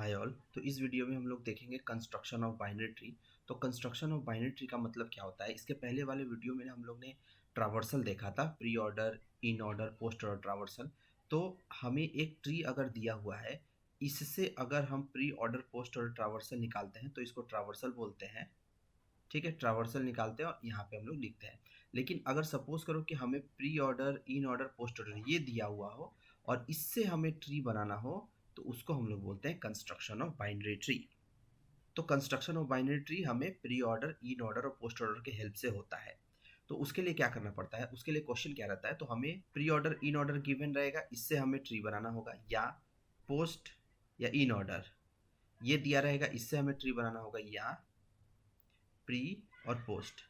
Hi all. तो इस video में हम लोग देखेंगे कंस्ट्रक्शन ऑफ बाइनरी ट्री। तो कंस्ट्रक्शन ऑफ बाइनरी ट्री का मतलब क्या होता है। इसके पहले वाले वीडियो में हम लोग ने ट्रावर्सल देखा था, pre order, in order, post order, traversal. तो हमें एक ट्री अगर दिया हुआ है, इससे अगर हम pre order, post order, traversal निकालते हैं तो इसको ट्रावर्सल बोलते हैं। ठीक है, ट्रावर्सल निकालते हैं और यहाँ पे हम लोग लिखते हैं। लेकिन अगर सपोज करो कि हमें pre order, in order, post order ये दिया हुआ हो और इससे हमें ट्री बनाना हो तो उसको हम लोग बोलते हैं कंस्ट्रक्शन ऑफ बाइनरी ट्री। तो कंस्ट्रक्शन ऑफ बाइनरी ट्री हमें प्री ऑर्डर, इन ऑर्डर और पोस्ट ऑर्डर के हेल्प से होता है। तो उसके लिए क्या करना पड़ता है, उसके लिए क्वेश्चन क्या रहता है, तो हमें pre order, in order given रहेगा, इससे हमें ट्री बनाना होगा, या पोस्ट या इन ऑर्डर ये दिया रहेगा, इससे हमें ट्री बनाना होगा, या प्री और पोस्ट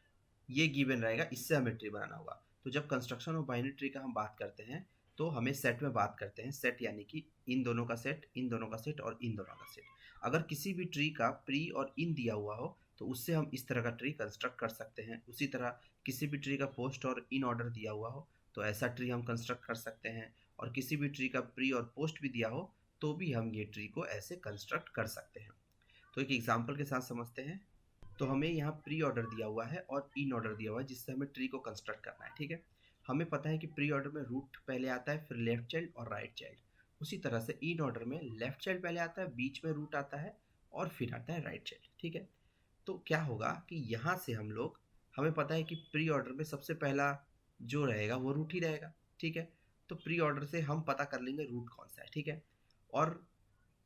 ये गिवन रहेगा, इससे हमें ट्री बनाना होगा। तो जब कंस्ट्रक्शन ऑफ बाइनरी ट्री का हम बात करते हैं तो हमें सेट में बात करते हैं। सेट यानी कि इन दोनों का सेट, इन दोनों का सेट और इन दोनों का सेट। अगर किसी भी ट्री का प्री और इन दिया हुआ हो तो उससे हम इस तरह का ट्री कंस्ट्रक्ट कर सकते हैं। उसी तरह किसी भी ट्री का पोस्ट और इन ऑर्डर दिया हुआ हो तो ऐसा ट्री हम कंस्ट्रक्ट कर सकते हैं। और किसी भी ट्री का प्री और पोस्ट भी दिया हो तो भी हम ये ट्री को ऐसे कंस्ट्रक्ट कर सकते हैं। तो एक एग्जाम्पल के साथ समझते हैं। तो हमें यहाँ प्री ऑर्डर दिया हुआ है और इन ऑर्डर दिया हुआ है जिससे हमें ट्री को कंस्ट्रक्ट करना है। ठीक है, हमें पता है कि प्री ऑर्डर में रूट पहले आता है, फिर लेफ्ट चाइल्ड और राइट चाइल्ड। उसी तरह से इन ऑर्डर में लेफ्ट चाइल्ड पहले आता है, बीच में रूट आता है और फिर आता है राइट चाइल्ड। ठीक है, तो क्या होगा कि यहाँ से हम लोग, हमें पता है कि प्री ऑर्डर में सबसे पहला जो रहेगा वो रूट ही रहेगा। ठीक है, तो प्री ऑर्डर से हम पता कर लेंगे रूट कौन सा है। ठीक है, और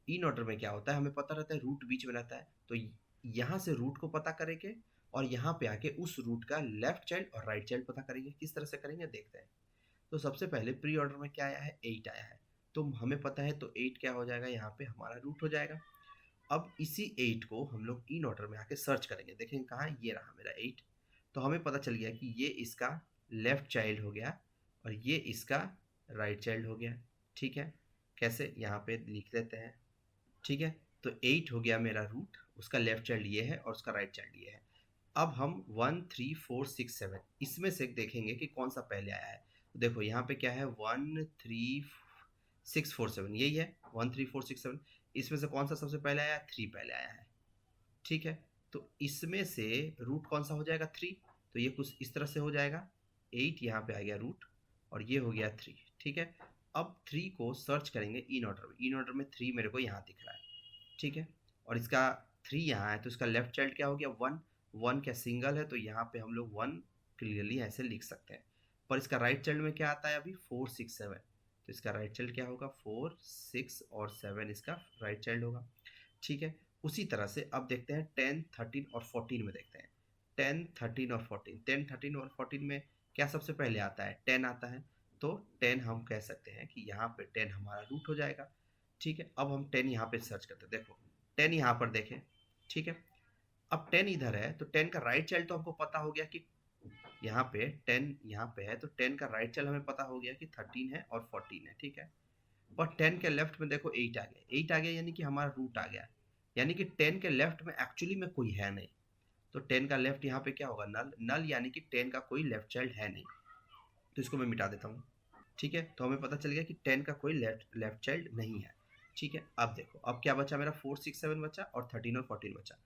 इन ऑर्डर में क्या होता है, हमें पता रहता है रूट बीच में रहता है। तो यहाँ से रूट को पता करेंगे और यहाँ पे आके उस रूट का लेफ्ट चाइल्ड और राइट चाइल्ड पता करेंगे। किस तरह से करेंगे देखते हैं। तो सबसे पहले प्री ऑर्डर में क्या आया है, 8 आया है। तो हमें पता है तो 8 क्या हो जाएगा, यहाँ पे हमारा रूट हो जाएगा। अब इसी 8 को हम लोग इन ऑर्डर में आके सर्च करेंगे, देखेंगे कहाँ है, ये रहा मेरा 8। तो हमें पता चल गया कि ये इसका लेफ्ट चाइल्ड हो गया और ये इसका राइट चाइल्ड हो गया। ठीक है, कैसे, यहाँ पे लिख लेते हैं। ठीक है, तो 8 हो गया मेरा रूट, उसका लेफ्ट चाइल्ड ये है और उसका राइट चाइल्ड ये है। अब हम 1 3 4 6 7 इसमें से देखेंगे कि कौन सा पहले आया है। तो देखो यहाँ पे क्या है, 1 3 6 4 7 यही है, 1 3 4 6 7। इसमें से कौन सा सबसे पहले आया, 3 पहले आया है। ठीक है, तो इसमें से रूट कौन सा हो जाएगा, 3। तो ये कुछ इस तरह से हो जाएगा, 8 यहाँ पे आ गया रूट और ये हो गया 3। ठीक है, अब 3 को सर्च करेंगे इन ऑर्डर में। इन ऑर्डर में 3 मेरे को यहाँ दिख रहा है। ठीक है, और इसका 3 यहाँ है तो इसका लेफ्ट चाइल्ड क्या हो गया, 1। 1 क्या सिंगल है तो यहाँ पे हम लोग 1 क्लियरली ऐसे लिख सकते हैं। पर इसका राइट चाइल्ड में क्या आता है अभी, 4 6 7। तो इसका राइट चाइल्ड क्या होगा, 4 6 और 7 इसका राइट चाइल्ड होगा। ठीक है, उसी तरह से अब देखते हैं 10 13 और 14 में देखते हैं। 10 13 और 14, 10 13 और 14 में क्या सबसे पहले आता है, 10 आता है। तो 10 हम कह सकते हैं कि यहाँ पे 10 हमारा रूट हो जाएगा। ठीक है, अब हम 10 यहाँ पे सर्च करते हैं, देखो 10 यहाँ पर देखें। ठीक है, अब 10 इधर है तो 10 का राइट चाइल्ड तो हमको पता हो गया कि यहाँ पे 10 यहाँ पे है, तो 10 का राइट चाइल्ड हमें पता हो गया कि 13 है और 14 है। ठीक है, और 10 के लेफ्ट में देखो 8 आ गया, 8 आ गया यानी कि हमारा रूट आ गया। यानी कि 10 के लेफ्ट में एक्चुअली में कोई है नहीं। तो 10 का लेफ्ट यहाँ पे क्या होगा, नल। नल यानी कि 10 का कोई लेफ्ट चाइल्ड है नहीं, तो इसको मैं मिटा देता हूँ। ठीक है, तो हमें पता चल गया कि 10 का कोई लेफ्ट चाइल्ड नहीं है। ठीक है, अब देखो अब क्या बचा मेरा, 4 6 7 बचा और 13 और 14 बचा।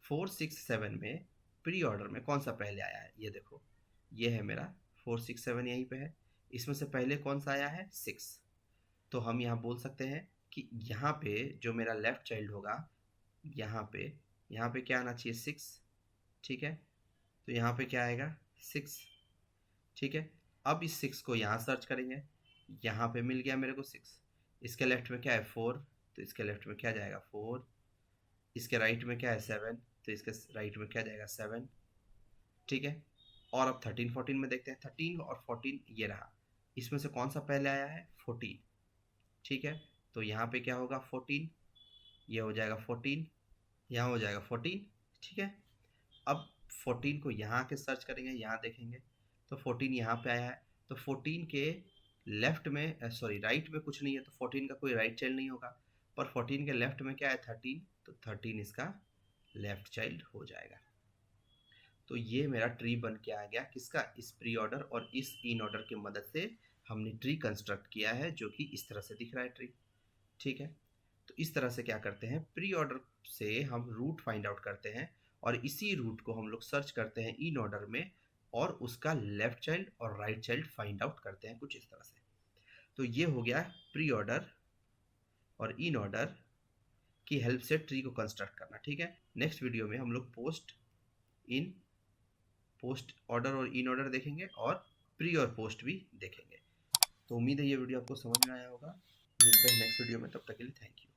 4 6 7 में प्री ऑर्डर में कौन सा पहले आया है, ये देखो, ये है मेरा 4 6 7 यहीं पे है। इसमें से पहले कौन सा आया है, 6। तो हम यहाँ बोल सकते हैं कि यहाँ पे जो मेरा लेफ्ट चाइल्ड होगा, यहाँ पे क्या आना चाहिए, 6। ठीक है, तो यहाँ पे क्या आएगा, 6। ठीक है, अब इस 6 को यहाँ सर्च करेंगे, यहाँ पे मिल गया मेरे को 6। इसके लेफ्ट में क्या है, 4। तो इसके लेफ्ट में क्या जाएगा, 4। इसके राइट में क्या है, 7। तो इसके राइट में क्या जाएगा, 7। ठीक है, और अब 13 14 में देखते हैं। 13 और 14 ये रहा, इसमें से कौन सा पहले आया है, 14। ठीक है, तो यहाँ पे क्या होगा, 14, ये हो जाएगा 14, यहाँ हो जाएगा 14। ठीक है, अब 14 को यहाँ के सर्च करेंगे, यहाँ देखेंगे तो 14 यहाँ पे आया है। तो 14 के लेफ्ट में, सॉरी राइट में कुछ नहीं है, तो 14 का कोई राइट चाइल्ड नहीं होगा। पर 14 के लेफ्ट में क्या है, 13। तो 13 इसका लेफ्ट चाइल्ड हो जाएगा। तो ये मेरा ट्री बन के आ गया, किसका, इस प्री ऑर्डर और इस इन ऑर्डर की मदद से हमने ट्री कंस्ट्रक्ट किया है, जो कि इस तरह से दिख रहा है ट्री। ठीक है, तो इस तरह से क्या करते हैं, प्री ऑर्डर से हम रूट फाइंड आउट करते हैं और इसी रूट को हम लोग सर्च करते हैं इन ऑर्डर में और उसका लेफ्ट चाइल्ड और राइट चाइल्ड फाइंड आउट करते हैं, कुछ इस तरह से। तो ये हो गया प्री ऑर्डर और इन ऑर्डर की हेल्प से ट्री को कंस्ट्रक्ट करना। ठीक है, नेक्स्ट वीडियो में हम लोग पोस्ट ऑर्डर और इन ऑर्डर देखेंगे और प्री और पोस्ट भी देखेंगे। तो उम्मीद है ये वीडियो आपको समझ में आया होगा। मिलते हैं नेक्स्ट वीडियो में, तब तक के लिए थैंक यू।